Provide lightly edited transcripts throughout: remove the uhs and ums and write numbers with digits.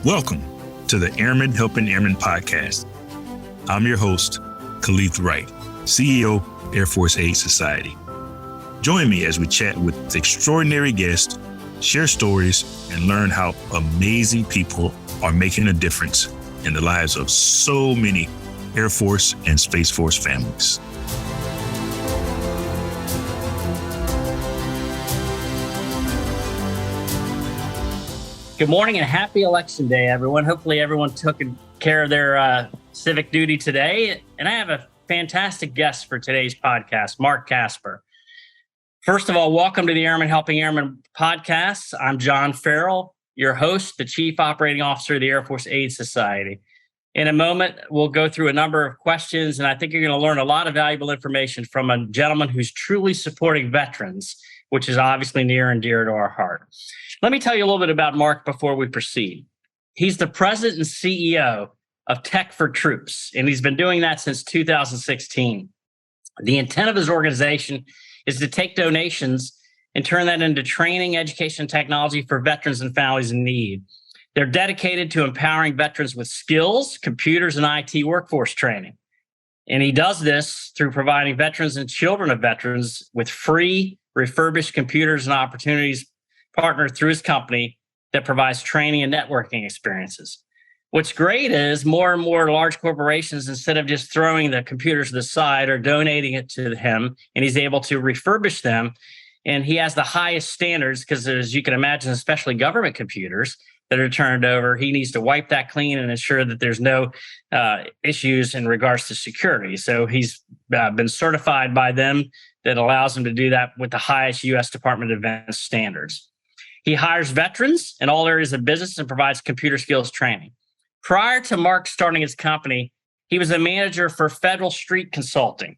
Welcome to the Airmen Helping Airmen podcast. I'm your host, Khalith Wright, CEO, Air Force Aid Society. Join me as we chat with extraordinary guests, share stories, and learn how amazing people are making a difference in the lives of so many Air Force and Space Force families. Good morning and happy Election Day, everyone. Hopefully everyone took care of their civic duty today. And I have a fantastic guest for today's podcast, Mark Casper. First of all, welcome to the Airmen Helping Airmen podcast. I'm John Farrell, your host, the Chief Operating Officer of the Air Force Aid Society. In a moment, we'll go through a number of questions, and I think you're going to learn a lot of valuable information from a gentleman who's truly supporting veterans, which is obviously near and dear to our heart. Let me tell you a little bit about Mark before we proceed. He's the president and CEO of Tech for Troops, and he's been doing that since 2016. The intent of his organization is to take donations and turn that into training, education, and technology for veterans and families in need. They're dedicated to empowering veterans with skills, computers, and IT workforce training. And he does this through providing veterans and children of veterans with free refurbished computers and opportunities partnered through his company that provides training and networking experiences. What's great is more and more large corporations, instead of just throwing the computers to the side, are donating it to him, and he's able to refurbish them. And he has the highest standards because, as you can imagine, especially government computers that are turned over, he needs to wipe that clean and ensure that there's no issues in regards to security. So he's been certified by them that allows him to do that with the highest U.S. Department of Defense standards. He hires veterans in all areas of business and provides computer skills training. Prior to Mark starting his company, he was a manager for Federal Street Consulting.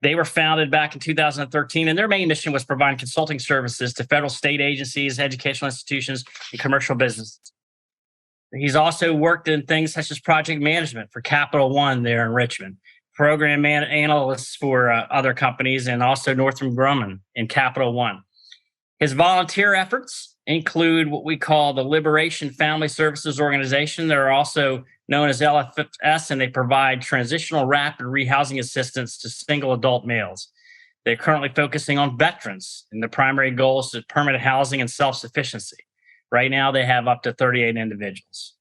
They were founded back in 2013, and their main mission was providing consulting services to federal, state agencies, educational institutions, and commercial businesses. He's also worked in things such as project management for Capital One there in Richmond, program analysts for other companies, and also Northrop Grumman in Capital One. His volunteer efforts include what we call the Liberation Family Services Organization. They're also known as LFS, and they provide transitional rapid rehousing assistance to single adult males. They're currently focusing on veterans, and the primary goal is permanent housing and self-sufficiency. Right now, they have up to 38 individuals.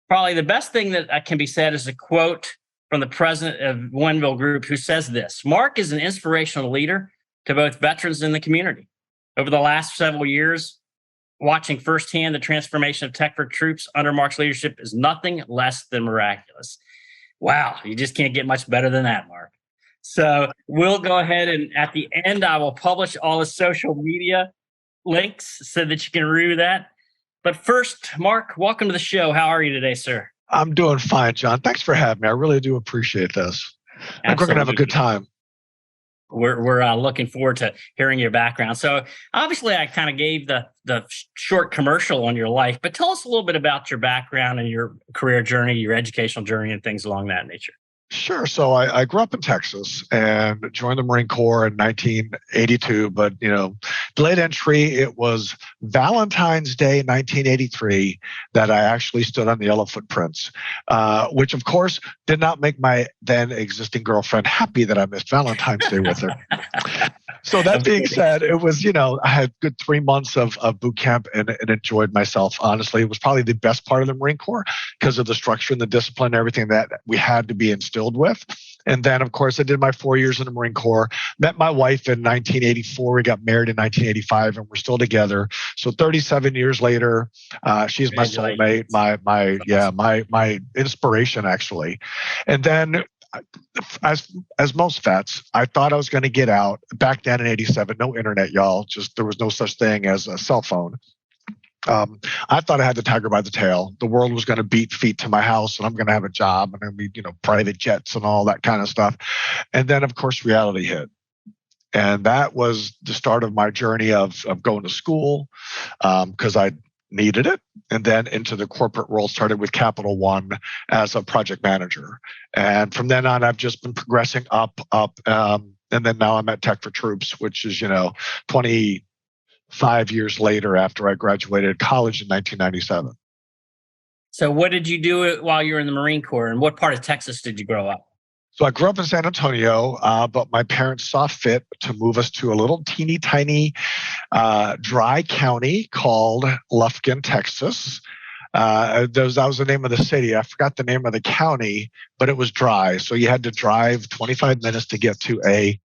Probably the best thing that can be said is a quote from the president of Winville Group, who says this: Mark is an inspirational leader to both veterans and the community. Over the last several years, watching firsthand the transformation of Tech for Troops under Mark's leadership is nothing less than miraculous. Wow, you just can't get much better than that, Mark. So we'll go ahead and at the end, I will publish all the social media links so that you can review that. But first, Mark, welcome to the show. How are you today, sir? I'm doing fine, John. Thanks for having me. I really do appreciate this. I think we're going to have a good time. We're looking forward to hearing your background. So obviously I kind of gave the short commercial on your life, but tell us a little bit about your background and your career journey, your educational journey, and things along that nature. Sure. So I grew up in Texas and joined the Marine Corps in 1982, but, delayed entry, it was Valentine's Day, 1983, that I actually stood on the yellow footprints, which of course did not make my then existing girlfriend happy that I missed Valentine's Day with her. So that being said, it was, I had good 3 months of boot camp and enjoyed myself. Honestly, it was probably the best part of the Marine Corps because of the structure and the discipline and everything that we had to be instilled with. And then, of course, I did my 4 years in the Marine Corps, met my wife in 1984. We got married in 1985 and we're still together. So 37 years later, she's my soulmate, my inspiration, actually. And then as most vets, I thought I was going to get out. Back then in 87, no internet, y'all. There was no such thing as a cell phone. I thought I had the tiger by the tail. The world was going to beat feet to my house and I'm going to have a job and private jets and all that kind of stuff. And then, of course, reality hit. And that was the start of my journey of going to school because I needed it. And then into the corporate world, started with Capital One as a project manager. And from then on, I've just been progressing up. And then now I'm at Tech for Troops, which is, 25 years later after I graduated college in 1997. So what did you do while you were in the Marine Corps, and what part of Texas did you grow up? So I grew up in San Antonio, but my parents saw fit to move us to a little teeny tiny dry county called Lufkin, Texas. That was the name of the city. I forgot the name of the county, but it was dry. So you had to drive 25 minutes to get to a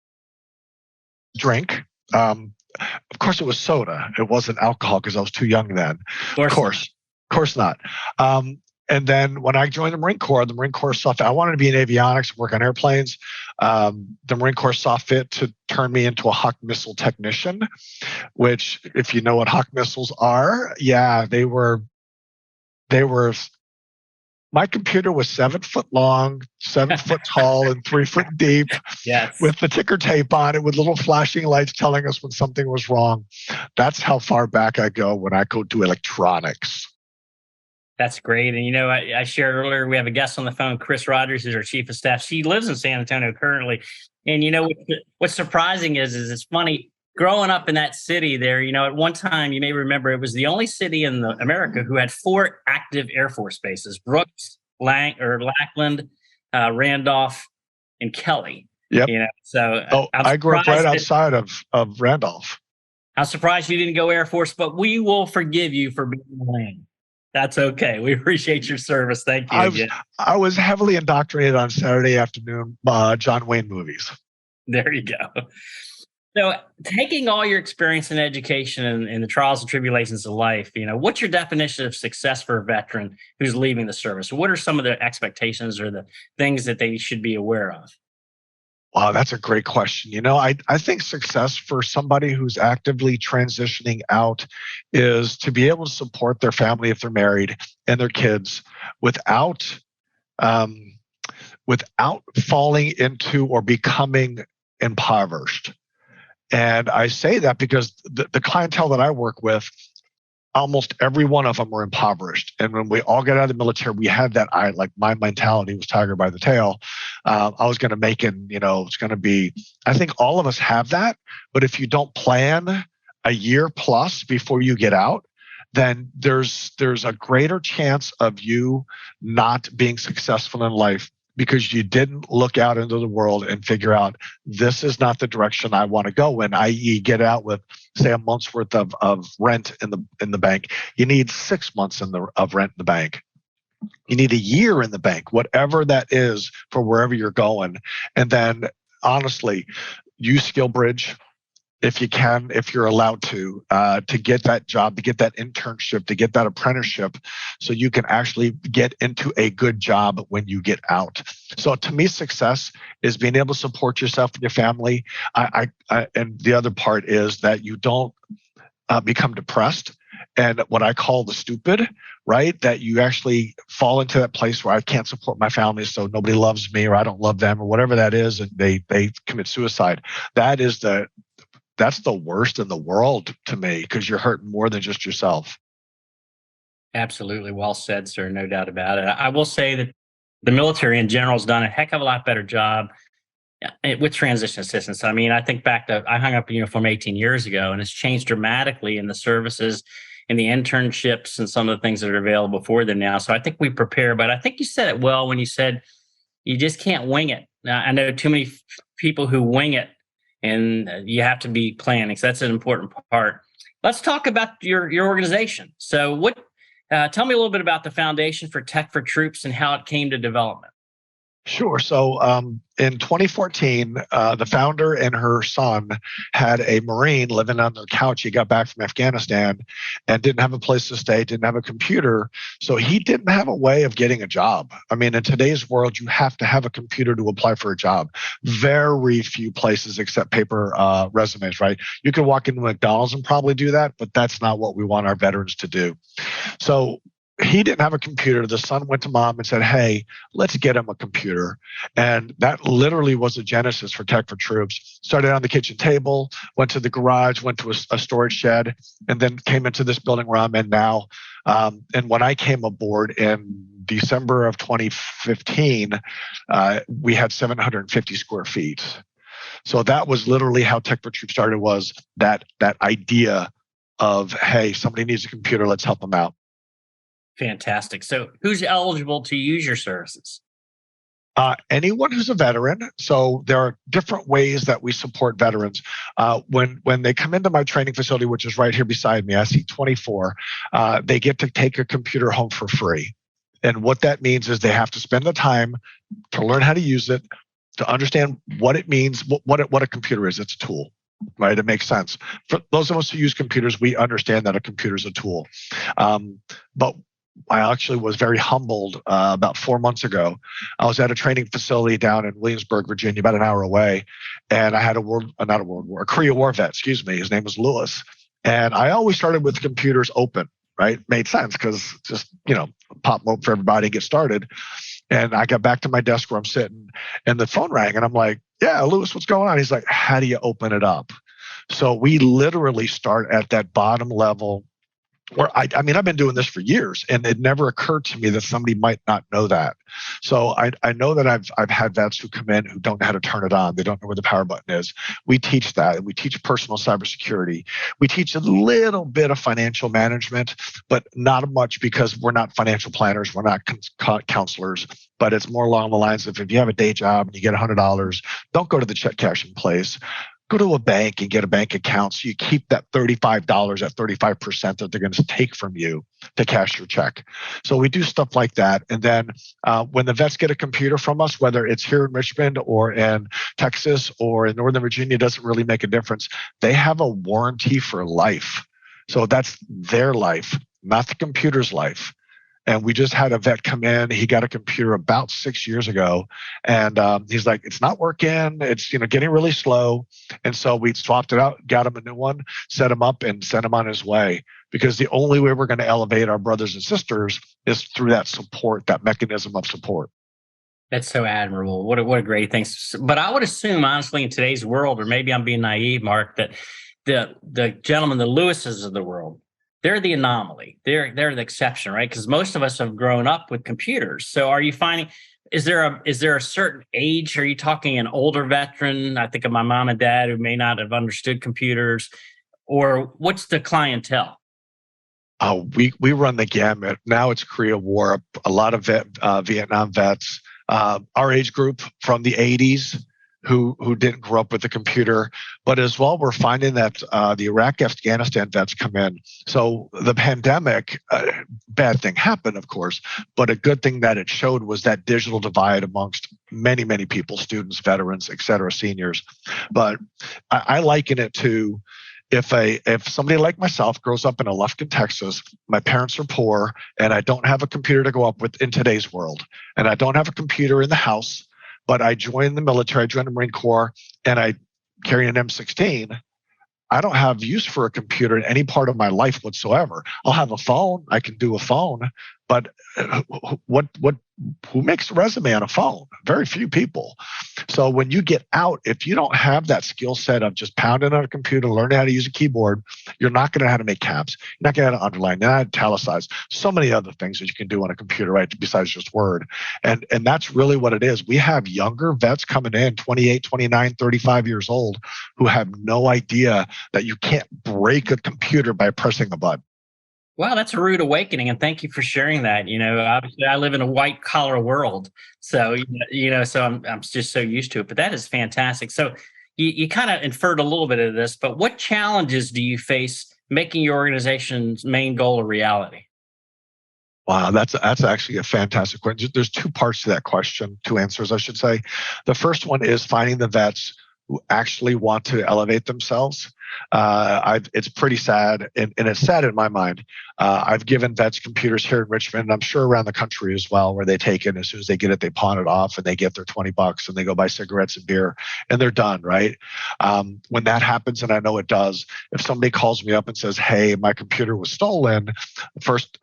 drink. Of course, it was soda. It wasn't alcohol because I was too young then. Of course not. And then when I joined the Marine Corps saw fit. I wanted to be in avionics, work on airplanes. The Marine Corps saw fit to turn me into a Hawk missile technician, which, if you know what Hawk missiles are, yeah, they were. My computer was 7 foot long, 7 foot tall, and 3 foot deep. Yes. With the ticker tape on it, with little flashing lights telling us when something was wrong. That's how far back I go when I go to electronics. That's great. And, I shared earlier, we have a guest on the phone, Chris Rogers, who's our chief of staff. She lives in San Antonio currently. And, what's surprising is it's funny, growing up in that city there, at one time, you may remember, it was the only city in America who had 4 active Air Force bases: Brooks, Lackland, Randolph, and Kelly. Yep. So I grew up right outside of Randolph. I'm surprised you didn't go Air Force, but we will forgive you for being lame. That's okay. We appreciate your service. Thank you again. I was heavily indoctrinated on Saturday afternoon John Wayne movies. There you go. So, taking all your experience in education and the trials and tribulations of life, what's your definition of success for a veteran who's leaving the service? What are some of the expectations or the things that they should be aware of? Wow, that's a great question. I think success for somebody who's actively transitioning out is to be able to support their family if they're married and their kids without falling into or becoming impoverished. And I say that because the clientele that I work with, almost every one of them were impoverished. And when we all got out of the military, we had that, my mentality was tiger by the tail. I was going to make it, it's going to be, I think all of us have that. But if you don't plan a year plus before you get out, then there's a greater chance of you not being successful in life because you didn't look out into the world and figure out this is not the direction I want to go in, i.e. get out with, say, a month's worth of rent in the bank. You need 6 months of rent in the bank. You need a year in the bank, whatever that is for wherever you're going. And then honestly, use SkillBridge if you can, if you're allowed to get that job, to get that internship, to get that apprenticeship, so you can actually get into a good job when you get out. So to me, success is being able to support yourself and your family. And the other part is that you don't become depressed and what I call the stupid, right? That you actually fall into that place where I can't support my family, so nobody loves me or I don't love them or whatever that is, and they commit suicide. That's the worst in the world to me because you're hurting more than just yourself. Absolutely. Well said, sir. No doubt about it. I will say that the military in general has done a heck of a lot better job with transition assistance. I mean, I think back to, I hung up a uniform 18 years ago and it's changed dramatically in the services and the internships and some of the things that are available for them now. So I think we prepare, but I think you said it well when you said you just can't wing it. Now, I know too many people who wing it, and you have to be planning. So that's an important part. Let's talk about your organization. So tell me a little bit about the Foundation for Tech for Troops and how it came to development. Sure. So in 2014, the founder and her son had a Marine living on their couch. He got back from Afghanistan and didn't have a place to stay, didn't have a computer. So he didn't have a way of getting a job. I mean, in today's world, you have to have a computer to apply for a job. Very few places accept paper resumes, right? You could walk into McDonald's and probably do that, but that's not what we want our veterans to do. So he didn't have a computer. The son went to mom and said, hey, let's get him a computer. And that literally was the genesis for Tech for Troops. Started on the kitchen table, went to the garage, went to a storage shed, and then came into this building where I'm in now. And when I came aboard in December of 2015, we had 750 square feet. So that was literally how Tech for Troops started, was that idea of, hey, somebody needs a computer, let's help them out. Fantastic. So who's eligible to use your services? Anyone who's a veteran. So there are different ways that we support veterans. When they come into my training facility, which is right here beside me, I see 24, they get to take a computer home for free. And what that means is they have to spend the time to learn how to use it, to understand what it means, what a computer is. It's a tool, right? It makes sense. For those of us who use computers, we understand that a computer is a tool. But I actually was very humbled about 4 months ago. I was at a training facility down in Williamsburg, Virginia, about an hour away, and I had a Korea War vet, excuse me. His name was Lewis. And I always started with computers open, right? Made sense because just, pop them open for everybody and get started. And I got back to my desk where I'm sitting, and the phone rang, and I'm like, yeah, Lewis, what's going on? He's like, how do you open it up? So we literally start at that bottom level. Or I've been doing this for years, and it never occurred to me that somebody might not know that. So I know that I've had vets who come in who don't know how to turn it on. They don't know where the power button is. We teach that. We teach personal cybersecurity. We teach a little bit of financial management, but not much because we're not financial planners. We're not counselors. But it's more along the lines of, if you have a day job and you get $100, don't go to the check cashing place. Go to a bank and get a bank account so you keep that $35 at 35% that they're going to take from you to cash your check. So we do stuff like that. And then when the vets get a computer from us, whether it's here in Richmond or in Texas or in Northern Virginia, it doesn't really make a difference. They have a warranty for life. So that's their life, not the computer's life. And we just had a vet come in. He got a computer about 6 years ago, and he's like, "It's not working. It's getting really slow." And so we swapped it out, got him a new one, set him up, and sent him on his way. Because the only way we're going to elevate our brothers and sisters is through that support, that mechanism of support. That's so admirable. What a great thing. But I would assume, honestly, in today's world, or maybe I'm being naive, Mark, that the gentlemen, the Lewises of the world, they're the anomaly. They're the exception, right? Because most of us have grown up with computers. So are you finding, is there a certain age? Are you talking an older veteran? I think of my mom and dad who may not have understood computers, or what's the clientele? We run the gamut. Now it's Korea War, a lot of Vietnam vets, our age group from the 80s, who didn't grow up with a computer, but as well, we're finding that the Iraq, Afghanistan vets come in. So the pandemic, bad thing happened, of course, but a good thing that it showed was that digital divide amongst many, many people, students, veterans, et cetera, seniors. But I liken it to, if somebody like myself grows up in Lufkin, Texas, my parents are poor, and I don't have a computer to go up with in today's world, and I don't have a computer in the house, but I joined the military, I joined the Marine Corps, and I carry an M16. I don't have use for a computer in any part of my life whatsoever. I'll have a phone. I can do a phone, but who makes a resume on a phone? Very few people. So when you get out, if you don't have that skill set of just pounding on a computer, learning how to use a keyboard, you're not going to know how to make caps. You're not going to know how to underline, you're not going to italicize. So many other things that you can do on a computer, right, besides just Word. And that's really what it is. We have younger vets coming in, 28, 29, 35 years old, who have no idea that you can't break a computer by pressing a button. Wow, that's a rude awakening, and thank you for sharing that. Obviously, I live in a white collar world, so so I'm just so used to it. But that is fantastic. So you kind of inferred a little bit of this, but what challenges do you face making your organization's main goal a reality? Wow, that's actually a fantastic question. There's two parts to that question, two answers, I should say. The first one is finding the vets who actually want to elevate themselves. It's pretty sad, and it's sad in my mind. I've given vets computers here in Richmond, and I'm sure around the country as well, where they take it, as soon as they get it, they pawn it off, and they get their $20, and they go buy cigarettes and beer, and they're done, right? When that happens, and I know it does, if somebody calls me up and says, "Hey, my computer was stolen," first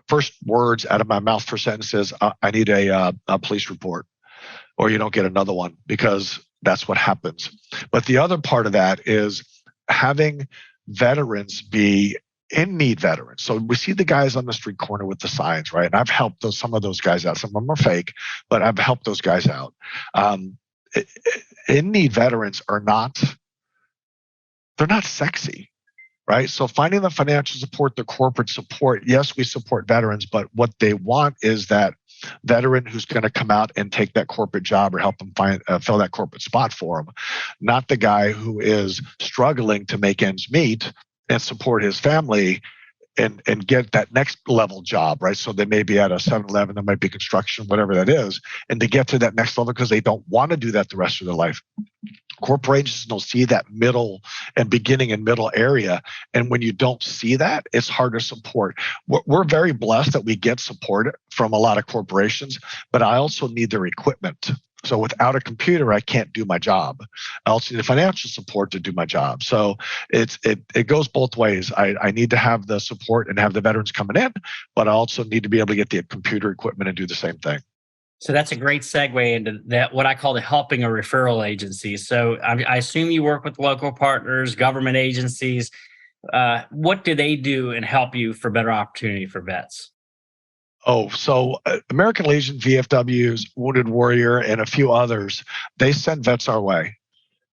words out of my mouth for sentences, "I need a police report," or you don't get another one, because that's what happens. But the other part of that is having veterans be in-need veterans. So we see the guys on the street corner with the signs, right? And I've helped some of those guys out. Some of them are fake, but I've helped those guys out. In-need veterans they're not sexy, right? So finding the financial support, the corporate support, yes, we support veterans, but what they want is that veteran who's going to come out and take that corporate job or help them fill that corporate spot for them, not the guy who is struggling to make ends meet and support his family and get that next level job, right? So they may be at a 7-Eleven, there might be construction, whatever that is, and to get to that next level because they don't want to do that the rest of their life. Corporations don't see that middle and beginning and middle area. And when you don't see that, it's hard to support. We're very blessed that we get support from a lot of corporations, but I also need their equipment. So without a computer, I can't do my job. I also need the financial support to do my job. So it goes both ways. I need to have the support and have the veterans coming in, but I also need to be able to get the computer equipment and do the same thing. So that's a great segue into that, what I call the helping a referral agency. So I assume you work with local partners, government agencies. What do they do and help you for better opportunity for vets? So American Legion, VFWs, Wounded Warrior, and a few others, they send vets our way.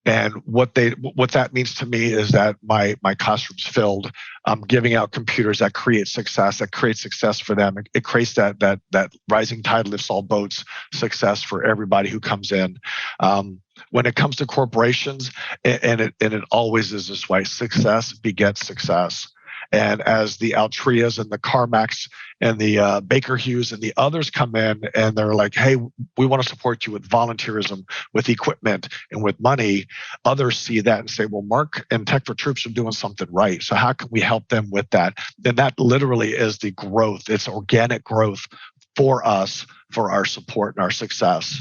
And what that means to me is that my classroom's filled. I'm giving out computers that create success for them. It creates that rising tide lifts all boats success for everybody who comes in. When it comes to corporations, and it always is this way, success begets success. And as the Altrias and the Carmacks and the Baker Hughes and the others come in and they're like, hey, we want to support you with volunteerism, with equipment, and with money, others see that and say, well, Mark and Tech for Troops are doing something right. So how can we help them with that? And that literally is the growth. It's organic growth for us, for our support and our success.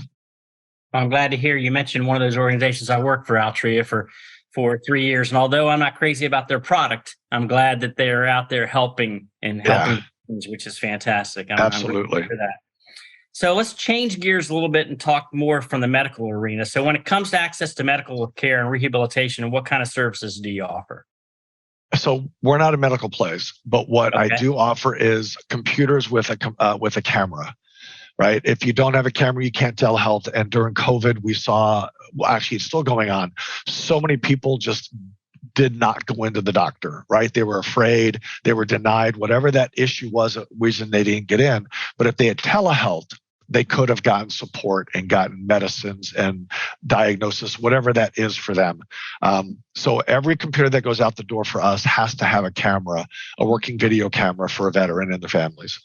I'm glad to hear you mentioned one of those organizations. I worked for Altria for 3 years. And although I'm not crazy about their product, I'm glad that they're out there helping, which is fantastic. Absolutely. I'm for that. So let's change gears a little bit and talk more from the medical arena. So when it comes to access to medical care and rehabilitation, what kind of services do you offer? So we're not a medical place, but what I do offer is computers with a camera. Right? If you don't have a camera, you can't telehealth. And during COVID, we saw, actually, it's still going on. So many people just did not go into the doctor, right? They were afraid, they were denied, whatever that issue was, a reason they didn't get in. But if they had telehealth, they could have gotten support and gotten medicines and diagnosis, whatever that is for them. So every computer that goes out the door for us has to have a camera, a working video camera for a veteran and their families.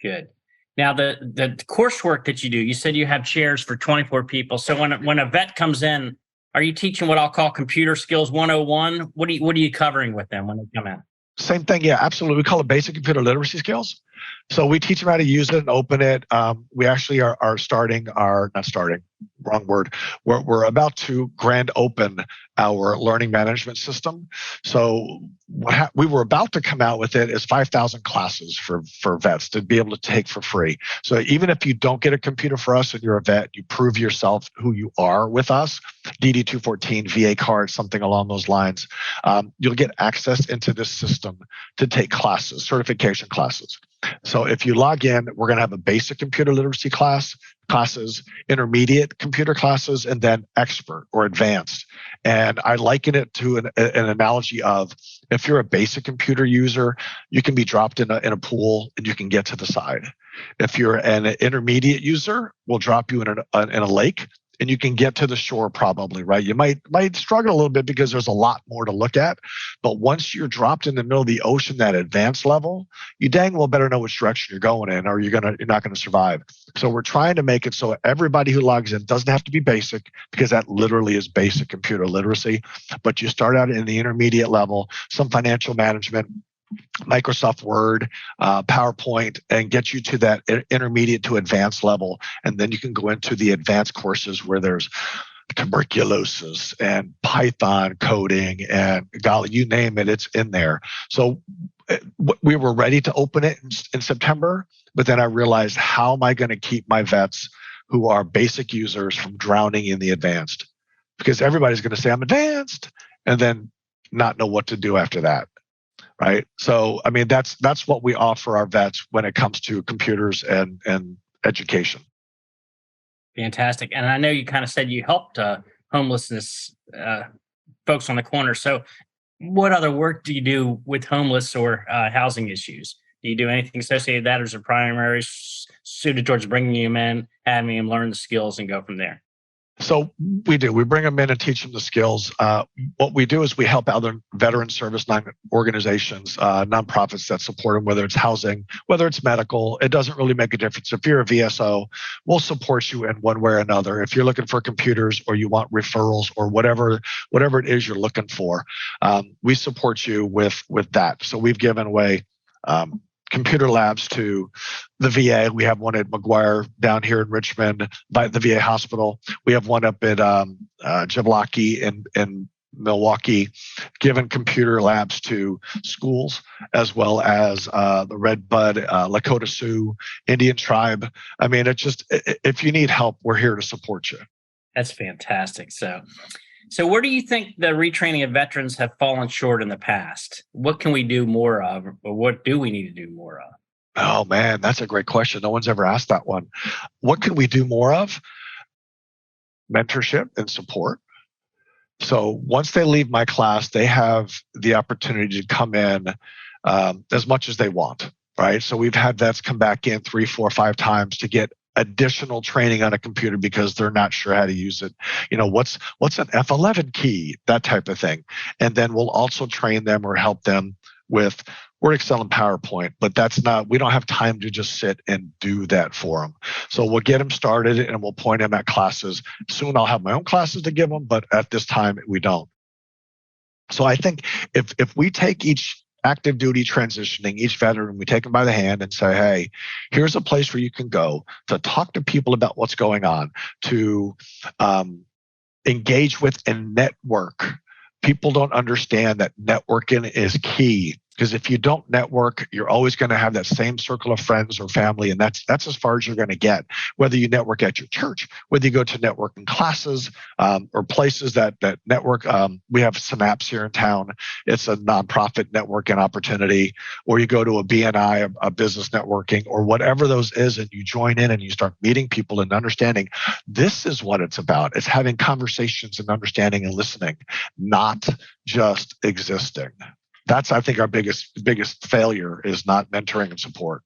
Good. Now, the coursework that you do, you said you have chairs for 24 people. So when a vet comes in, are you teaching what I'll call computer skills 101? What are you covering with them when they come in? Same thing. Yeah, absolutely. We call it basic computer literacy skills. So we teach them how to use it and open it. We actually are wrong word. We're about to grand open our learning management system. So we were about to come out with it as 5,000 classes for vets to be able to take for free. So even if you don't get a computer for us and you're a vet, you prove yourself who you are with us, DD-214, VA card, something along those lines, you'll get access into this system to take classes, certification classes. So if you log in, we're going to have a basic computer literacy classes, intermediate computer classes, and then expert or advanced. And I liken it to an analogy of, if you're a basic computer user, you can be dropped in a pool and you can get to the side. If you're an intermediate user, we'll drop you in a lake and you can get to the shore probably, right? You might struggle a little bit because there's a lot more to look at. But once you're dropped in the middle of the ocean, that advanced level, you dang well better know which direction you're going in or you're not going to survive. So we're trying to make it so everybody who logs in doesn't have to be basic, because that literally is basic computer literacy. But you start out in the intermediate level, some financial management, Microsoft Word, PowerPoint, and get you to that intermediate to advanced level. And then you can go into the advanced courses where there's tuberculosis and Python coding and golly, you name it, it's in there. So we were ready to open it in September, but then I realized, how am I going to keep my vets who are basic users from drowning in the advanced? Because everybody's going to say, I'm advanced, and then not know what to do after that. Right. So, I mean, that's what we offer our vets when it comes to computers and education. Fantastic. And I know you kind of said you helped homelessness folks on the corner. So what other work do you do with homeless or housing issues? Do you do anything associated with that, or is it primarily suited towards bringing them in, having them learn the skills, and go from there? So we do. We bring them in and teach them the skills. What we do is we help other veteran service organizations, nonprofits that support them, whether it's housing, whether it's medical. It doesn't really make a difference. If you're a VSO, we'll support you in one way or another. If you're looking for computers or you want referrals or whatever it is you're looking for, we support you with that. So we've given away computer labs to the VA. We have one at McGuire down here in Richmond by the VA hospital. We have one up at Jablocki in Milwaukee, giving computer labs to schools, as well as the Red Bud, Lakota Sioux, Indian tribe. I mean, it's just, if you need help, we're here to support you. That's fantastic. So where do you think the retraining of veterans have fallen short in the past? What can we do more of, or what do we need to do more of? Oh, man, that's a great question. No one's ever asked that one. What can we do more of? Mentorship and support. So once they leave my class, they have the opportunity to come in as much as they want, right? So we've had vets come back in 3, 4, 5 times to get additional training on a computer because they're not sure how to use it. You know, what's an F11 key, that type of thing. And then we'll also train them or help them with Word, Excel, and PowerPoint, but we don't have time to just sit and do that for them. So we'll get them started and we'll point them at classes. Soon I'll have my own classes to give them, but at this time we don't. So I think if we take each active duty transitioning, each veteran, we take them by the hand and say, hey, here's a place where you can go to talk to people about what's going on, to engage with and network. People don't understand that networking is key. Because if you don't network, you're always going to have that same circle of friends or family, and that's as far as you're going to get. Whether you network at your church, whether you go to networking classes or places that network. We have Synapse here in town. It's a nonprofit networking opportunity. Or you go to a BNI, a business networking, or whatever those is, and you join in and you start meeting people and understanding. This is what it's about. It's having conversations and understanding and listening, not just existing. That's, I think, our biggest failure is not mentoring and support.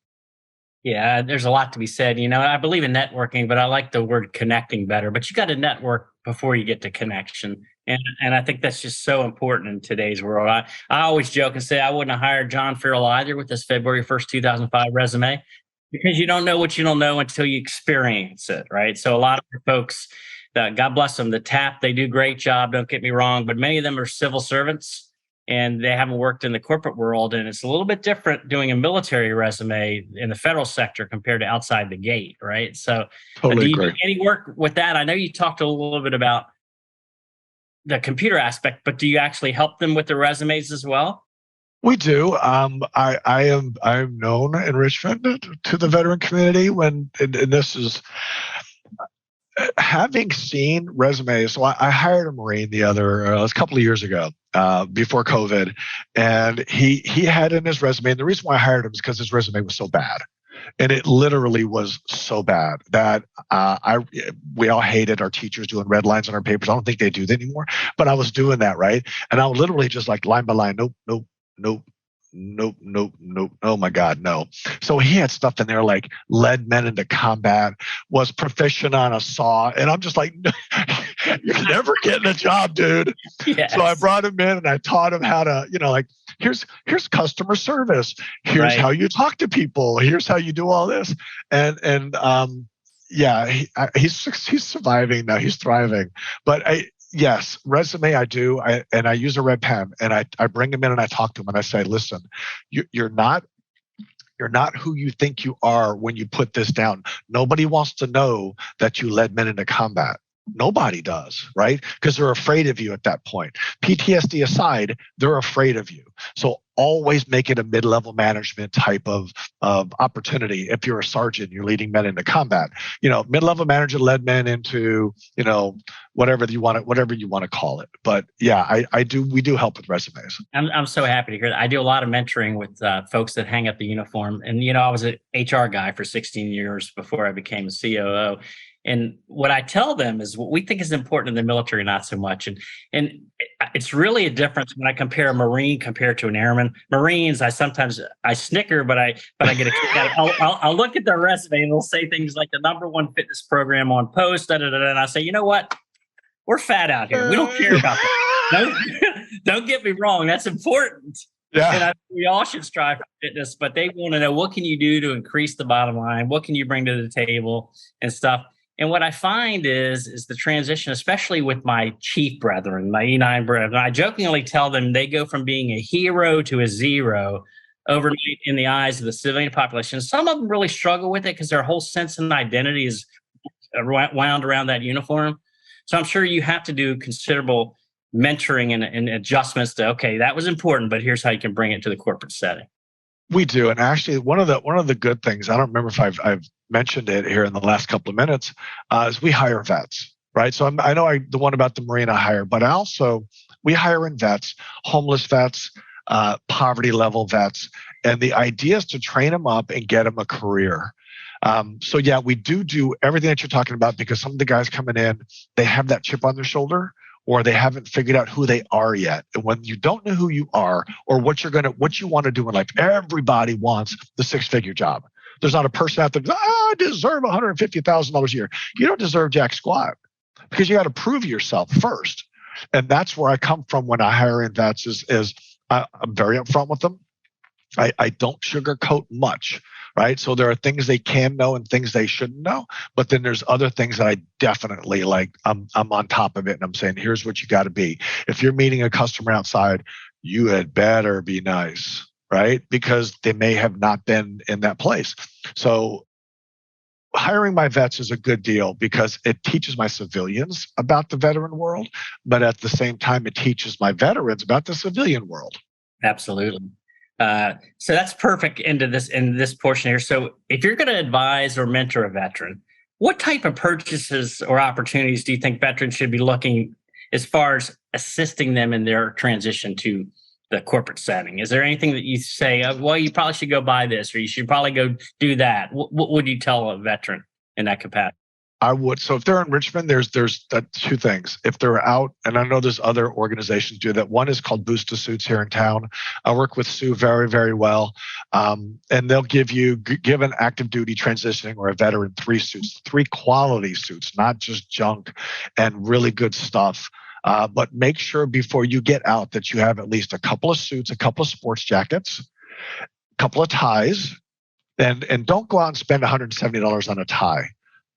Yeah, there's a lot to be said. You know, I believe in networking, but I like the word connecting better. But you got to network before you get to connection. And I think that's just so important in today's world. I always joke and say I wouldn't have hired John Farrell either with this February 1st, 2005 resume, because you don't know what you don't know until you experience it, right? So a lot of folks, God bless them, the TAP, they do a great job, don't get me wrong, but many of them are civil servants. And they haven't worked in the corporate world. And it's a little bit different doing a military resume in the federal sector compared to outside the gate, right? So Totally do you agree. do any work with that? I know you talked a little bit about the computer aspect, but do you actually help them with their resumes as well? We do. I'm known in Richmond to the veteran community and this is having seen resumes. So I hired a Marine a couple of years ago, before COVID, and he had in his resume, and the reason why I hired him is because his resume was so bad. And it literally was so bad that we all hated our teachers doing red lines on our papers. I don't think they do that anymore, but I was doing that, right? And I would literally just like line by line, nope, nope, nope. Nope, nope, nope. Oh my God, no. So he had stuff in there like led men into combat, was proficient on a saw. And I'm just like, you're never getting a job, dude. Yes. So I brought him in and I taught him how to, like, here's customer service. Here's how you talk to people. Here's how you do all this. And yeah, he's surviving now. He's thriving. But yes, resume I do, and I use a red pen, and I bring him in and I talk to him and I say, listen, you're not who you think you are when you put this down. Nobody wants to know that you led men into combat. Nobody does, right? Because they're afraid of you at that point. PTSD aside, they're afraid of you. So always make it a mid-level management type of opportunity. If you're a sergeant, you're leading men into combat. Mid-level manager led men into, whatever you want to call it. But yeah, we do help with resumes. I'm so happy to hear that. I do a lot of mentoring with folks that hang up the uniform. And, I was an HR guy for 16 years before I became a COO. And what I tell them is what we think is important in the military, not so much. And it's really a difference when I compare a Marine compared to an airman. Marines, I snicker, but I get a kick out of it. I'll look at their resume and it'll say things like the #1 fitness program on post, and I say, you know what? We're fat out here. We don't care about that. Don't get me wrong. That's important. Yeah. And we all should strive for fitness, but they want to know, what can you do to increase the bottom line? What can you bring to the table and stuff? And what I find is the transition, especially with my chief brethren, my E9 brethren. I jokingly tell them they go from being a hero to a zero overnight in the eyes of the civilian population. Some of them really struggle with it because their whole sense and identity is wound around that uniform. So I'm sure you have to do considerable mentoring and adjustments to, okay, that was important, but here's how you can bring it to the corporate setting. We do. And actually, one of the good things, I don't remember if I've mentioned it here in the last couple of minutes, is we hire vets, right? So I know the one about the Marine I hire, but we hire in vets, homeless vets, poverty level vets. And the idea is to train them up and get them a career. So yeah, we do everything that you're talking about, because some of the guys coming in, they have that chip on their shoulder, or they haven't figured out who they are yet. And when you don't know who you are or what you want to do in life, everybody wants the 6-figure job. There's not a person out there, I deserve $150,000 a year. You don't deserve jack squat, because you got to prove yourself first. And that's where I come from when I hire in vets is I'm very upfront with them. I don't sugarcoat much, right? So there are things they can know and things they shouldn't know, but then there's other things that I definitely like. I'm on top of it, and I'm saying, here's what you got to be. If you're meeting a customer outside, you had better be nice, right? Because they may have not been in that place. So hiring my vets is a good deal because it teaches my civilians about the veteran world, but at the same time, it teaches my veterans about the civilian world. Absolutely. So that's perfect in this portion here. So if you're going to advise or mentor a veteran, what type of purchases or opportunities do you think veterans should be looking as far as assisting them in their transition to the corporate setting? Is there anything that you say, well, you probably should go buy this, or you should probably go do that? What would you tell a veteran in that capacity? I would. So if they're in Richmond, there's two things. If they're out, and I know there's other organizations do that. One is called Boost to Suits here in town. I work with Sue very, very well. And they'll give an active duty transitioning or a veteran 3 suits, 3 quality suits, not just junk, and really good stuff. But make sure before you get out that you have at least a couple of suits, a couple of sports jackets, a couple of ties, and don't go out and spend $170 on a tie.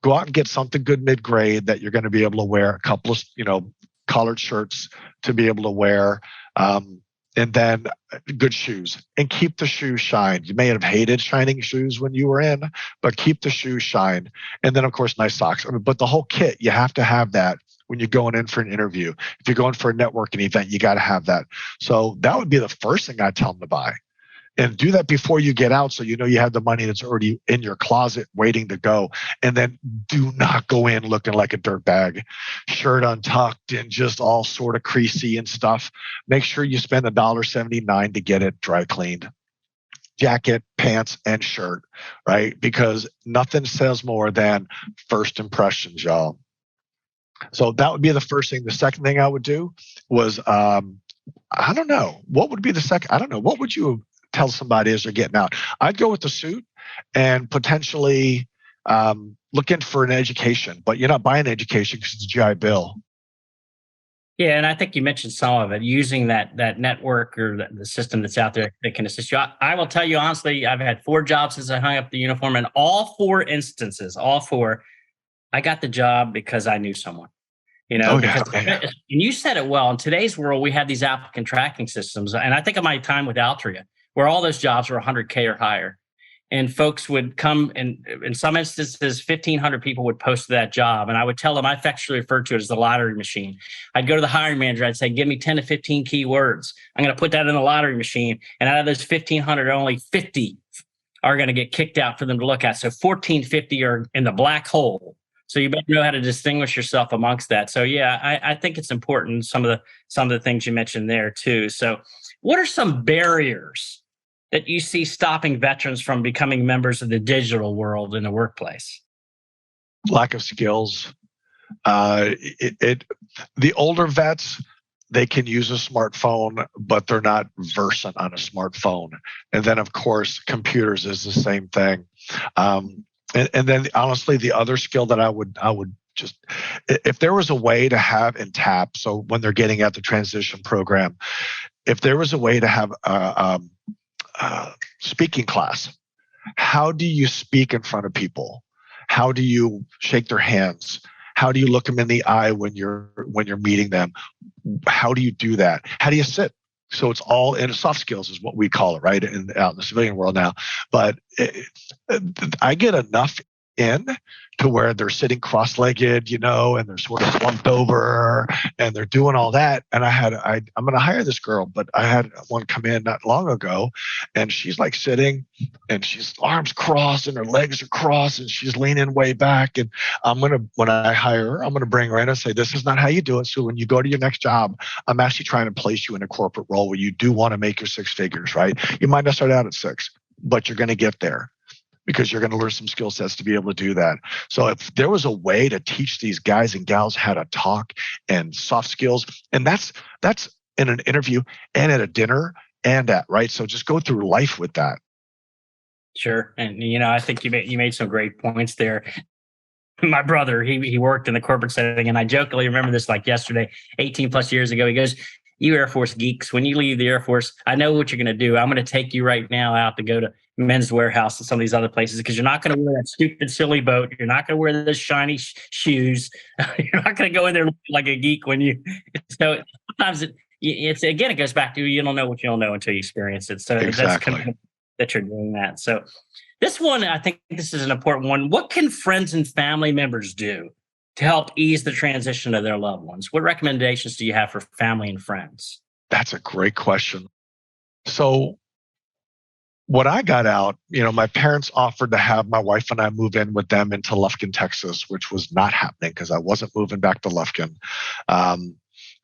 Go out and get something good mid-grade that you're going to be able to wear, a couple of, collared shirts to be able to wear, and then good shoes. And keep the shoes shined. You may have hated shining shoes when you were in, but keep the shoes shined. And then, of course, nice socks. But the whole kit, you have to have that when you're going in for an interview. If you're going for a networking event, you got to have that. So that would be the first thing I tell them to buy. And do that before you get out, so you know you have the money that's already in your closet waiting to go. And then do not go in looking like a dirtbag, shirt untucked and just all sort of creasy and stuff. Make sure you spend $1.79 to get it dry cleaned. Jacket, pants, and shirt, right? Because nothing says more than first impressions, y'all. So that would be the first thing. The second thing I would do was, I don't know. What would be the second? I don't know. What would you tell somebody as they're getting out? I'd go with the suit and potentially looking for an education, but you're not buying education because it's a GI Bill. Yeah, and I think you mentioned some of it, using that network or the system that's out there that can assist you. I will tell you honestly, I've had 4 jobs since I hung up the uniform, and all 4 instances, I got the job because I knew someone. And you said it well. In today's world, we have these applicant tracking systems, and I think of my time with Altria, where all those jobs were 100K or higher. And folks would come, and in some instances, 1,500 people would post to that job. And I would tell them, I affectionately refer to it as the lottery machine. I'd go to the hiring manager. I'd say, give me 10 to 15 keywords. I'm going to put that in the lottery machine. And out of those 1,500, only 50 are going to get kicked out for them to look at. So 1,450 are in the black hole. So you better know how to distinguish yourself amongst that. So yeah, I think it's important. Some of the things you mentioned there too. So what are some barriers that you see stopping veterans from becoming members of the digital world in the workplace? lack of skills. The older vets, they can use a smartphone, but they're not versant on a smartphone. And then, of course, computers is the same thing. And then, honestly, the other skill that I would just, if there was a way to have in TAP, so when they're getting at the transition program, if there was a way to have a speaking class, how do you speak in front of people? How do you shake their hands? How do you look them in the eye when you're meeting them? How do you do that? How do you sit? So it's all in soft skills is what we call it, right? Out in the civilian world now. But I get enough in to where they're sitting cross-legged, and they're sort of slumped over and they're doing all that. And I'm going to hire this girl, but I had one come in not long ago and she's like sitting and she's arms crossed and her legs are crossed and she's leaning way back. And when I hire her, I'm going to bring her in and say, this is not how you do it. So when you go to your next job, I'm actually trying to place you in a corporate role where you do want to make your six figures, right? You might not start out at six, but you're going to get there, because you're going to learn some skill sets to be able to do that. So if there was a way to teach these guys and gals how to talk and soft skills, and that's in an interview and at a dinner and right? So just go through life with that. Sure. And, I think you made some great points there. My brother, he worked in the corporate setting, and I jokingly remember this like yesterday, 18 plus years ago. He goes, you Air Force geeks, when you leave the Air Force, I know what you're going to do. I'm going to take you right now out to go to Men's Warehouse and some of these other places, because you're not going to wear that stupid, silly boat. You're not going to wear those shiny shoes. You're not going to go in there like a geek when you. So sometimes it goes back to you don't know what you don't know until you experience it. So exactly. That's kind of that you're doing that. So this one, I think this is an important one. What can friends and family members do to help ease the transition of their loved ones? What recommendations do you have for family and friends? That's a great question. So when I got out, my parents offered to have my wife and I move in with them into Lufkin, Texas, which was not happening because I wasn't moving back to Lufkin. And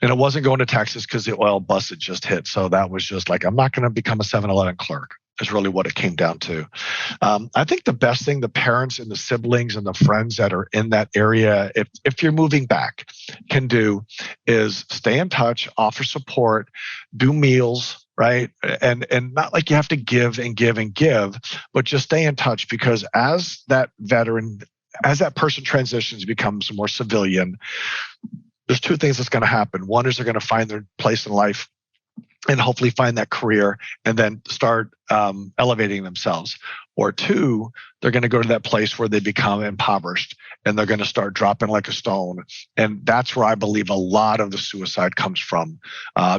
it wasn't going to Texas because the oil bust had just hit. So that was just like, I'm not going to become a 7-Eleven clerk, is really what it came down to. I think the best thing the parents and the siblings and the friends that are in that area, if you're moving back, can do is stay in touch, offer support, do meals, right? And not like you have to give and give and give, but just stay in touch, because as that veteran, as that person transitions, becomes more civilian, there's two things that's going to happen. One is they're going to find their place in life and hopefully find that career and then start elevating themselves. Or two, they're going to go to that place where they become impoverished and they're going to start dropping like a stone. And that's where I believe a lot of the suicide comes from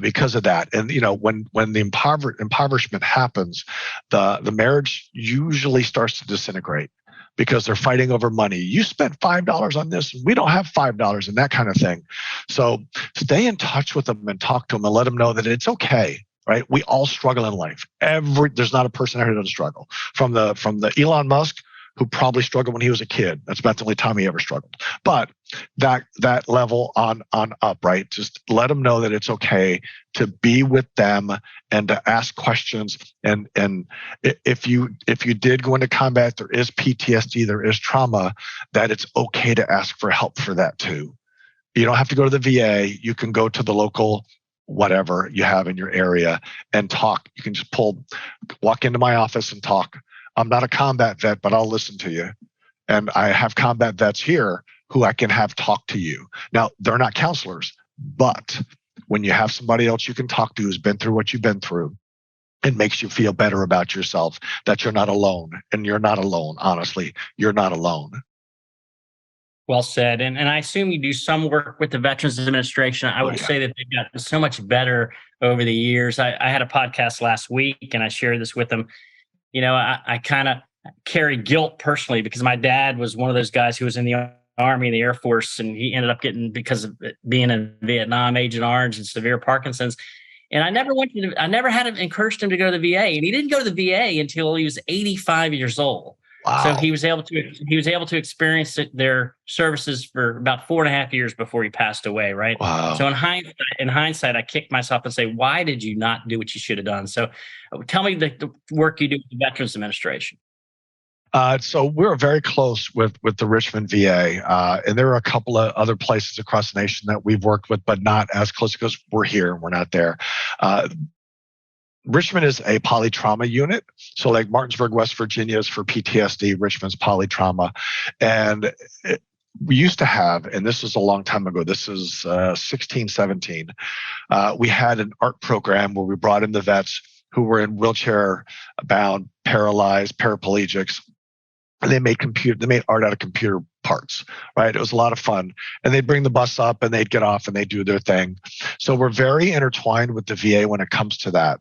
because of that. And, when the impoverishment happens, the marriage usually starts to disintegrate, because they're fighting over money. You spent $5 on this. We don't have $5, and that kind of thing. So stay in touch with them and talk to them and let them know that it's okay, right? We all struggle in life. There's not a person out here who doesn't struggle. From the Elon Musk, who probably struggled when he was a kid. That's about the only time he ever struggled. But that level on up, right? Just let them know that it's okay to be with them and to ask questions. And if you did go into combat, there is PTSD, there is trauma, that it's okay to ask for help for that too. You don't have to go to the VA. You can go to the local whatever you have in your area and talk. You can just walk into my office and talk. I'm not a combat vet, but I'll listen to you. And I have combat vets here who I can have talk to you. Now, they're not counselors, but when you have somebody else you can talk to who's been through what you've been through, it makes you feel better about yourself, that you're not alone. And you're not alone, honestly. You're not alone. Well said. And I assume you do some work with the Veterans Administration. I would say that they've gotten so much better over the years. I had a podcast last week and I shared this with them. I kind of carry guilt personally, because my dad was one of those guys who was in the Army and the Air Force, and he ended up getting, because of being a Vietnam Agent Orange and severe Parkinson's. And I never had encouraged him to go to the VA, and he didn't go to the VA until he was 85 years old. Wow. So he was able to experience their services for about 4.5 years before he passed away. Right. Wow. So in hindsight, I kicked myself and say, why did you not do what you should have done? So tell me the work you do with the Veterans Administration. So we're very close with the Richmond VA, and there are a couple of other places across the nation that we've worked with, but not as close because we're here and we're not there. Richmond is a polytrauma unit. So like Martinsburg, West Virginia is for PTSD, Richmond's polytrauma. And we used to have, and this was a long time ago, this is 16, 17, we had an art program where we brought in the vets who were in wheelchair bound, paralyzed, paraplegics. And they made art out of computer parts, right? It was a lot of fun. And they'd bring the bus up and they'd get off and they'd do their thing. So we're very intertwined with the VA when it comes to that.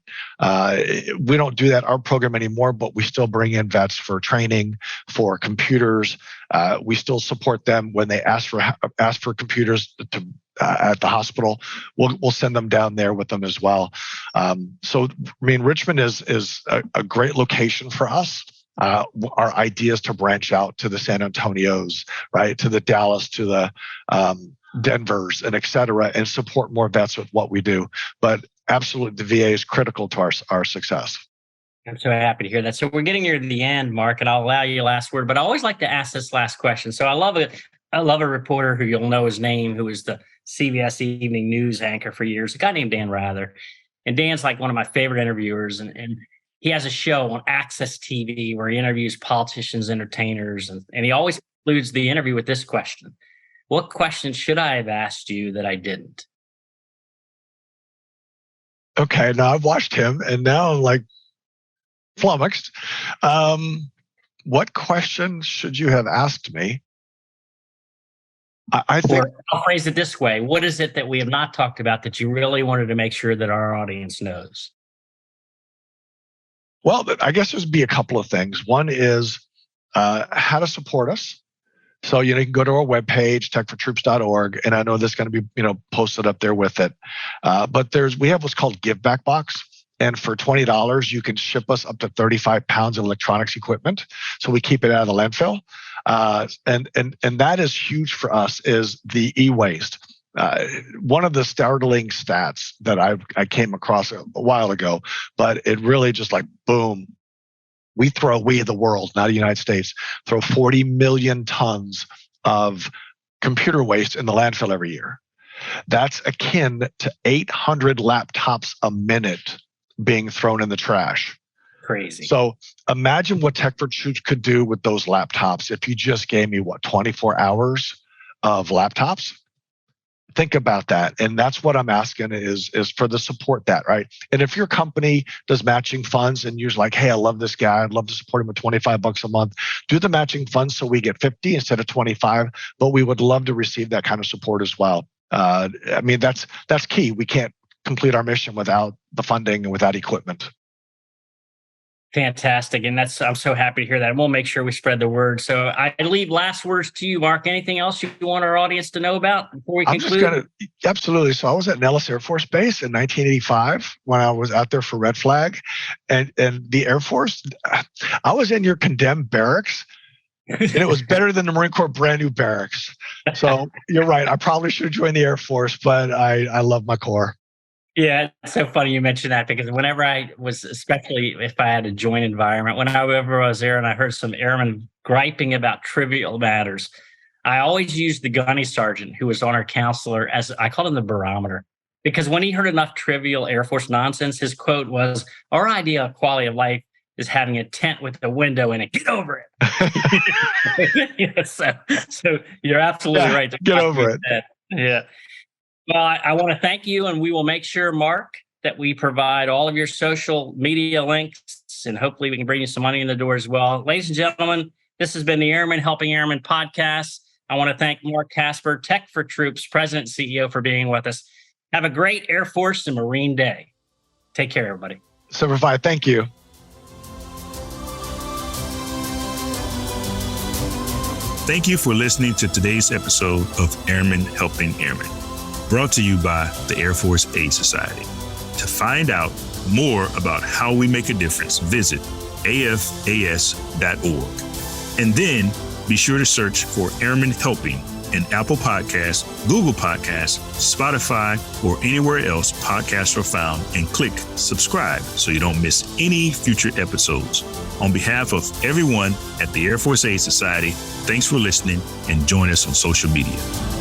We don't do that art program anymore, but we still bring in vets for training, for computers. We still support them when they ask for computers at the hospital. We'll send them down there with them as well. So Richmond is a great location for us. Our idea is to branch out to the San Antonios, right, to the Dallas, to the Denvers, and et cetera, and support more vets with what we do. But absolutely, the VA is critical to our success. I'm so happy to hear that. So we're getting near the end, Mark, and I'll allow you the last word. But I always like to ask this last question. So I love a reporter who you'll know his name, who was the CBS Evening News anchor for years, a guy named Dan Rather. And Dan's like one of my favorite interviewers. And he has a show on Access TV where he interviews politicians, entertainers, and he always concludes the interview with this question. What question should I have asked you that I didn't? Okay, now I've watched him, and now I'm like flummoxed. What question should you have asked me? I think, or I'll phrase it this way. What is it that we have not talked about that you really wanted to make sure that our audience knows? Well, I guess there's be a couple of things. One is how to support us. So, you can go to our webpage, techfortroops.org, and I know this is going to be, posted up there with it. But we have what's called Give Back Box. And for $20, you can ship us up to 35 pounds of electronics equipment. So we keep it out of the landfill. And that is huge for us, is the e-waste. One of the startling stats that I came across a while ago, but it really just like, boom, we, the world, not the United States, throw 40 million tons of computer waste in the landfill every year. That's akin to 800 laptops a minute being thrown in the trash. Crazy. So imagine what Tech for Troops could do with those laptops if you just gave me, 24 hours of laptops? Think about that. And that's what I'm asking is for the support that, right? And if your company does matching funds and you're like, hey, I love this guy, I'd love to support him with $25 a month, do the matching funds so we get 50 instead of 25, but we would love to receive that kind of support as well. That's key. We can't complete our mission without the funding and without equipment. Fantastic. And I'm so happy to hear that. And we'll make sure we spread the word. So I leave last words to you, Mark. Anything else you want our audience to know about before we conclude? Absolutely. So I was at Nellis Air Force Base in 1985 when I was out there for Red Flag. And the Air Force, I was in your condemned barracks. And it was better than the Marine Corps brand new barracks. So you're right. I probably should have joined the Air Force, but I love my Corps. Yeah, it's so funny you mentioned that, because whenever I was, especially if I had a joint environment, whenever I was there and I heard some airmen griping about trivial matters, I always used the gunny sergeant who was on our counselor as, I called him the barometer, because when he heard enough trivial Air Force nonsense, his quote was, our idea of quality of life is having a tent with a window in it. Get over it. Yeah, so you're absolutely right. Get over it. Yeah. Well, I want to thank you, and we will make sure, Mark, that we provide all of your social media links, and hopefully we can bring you some money in the door as well. Ladies and gentlemen, this has been the Airmen Helping Airmen podcast. I want to thank Mark Casper, Tech for Troops, President and CEO, for being with us. Have a great Air Force and Marine Day. Take care, everybody. Semper Fi, thank you. Thank you for listening to today's episode of Airmen Helping Airmen, brought to you by the Air Force Aid Society. To find out more about how we make a difference, visit afas.org. And then be sure to search for Airmen Helping in Apple Podcasts, Google Podcasts, Spotify, or anywhere else podcasts are found, and click subscribe so you don't miss any future episodes. On behalf of everyone at the Air Force Aid Society, thanks for listening and join us on social media.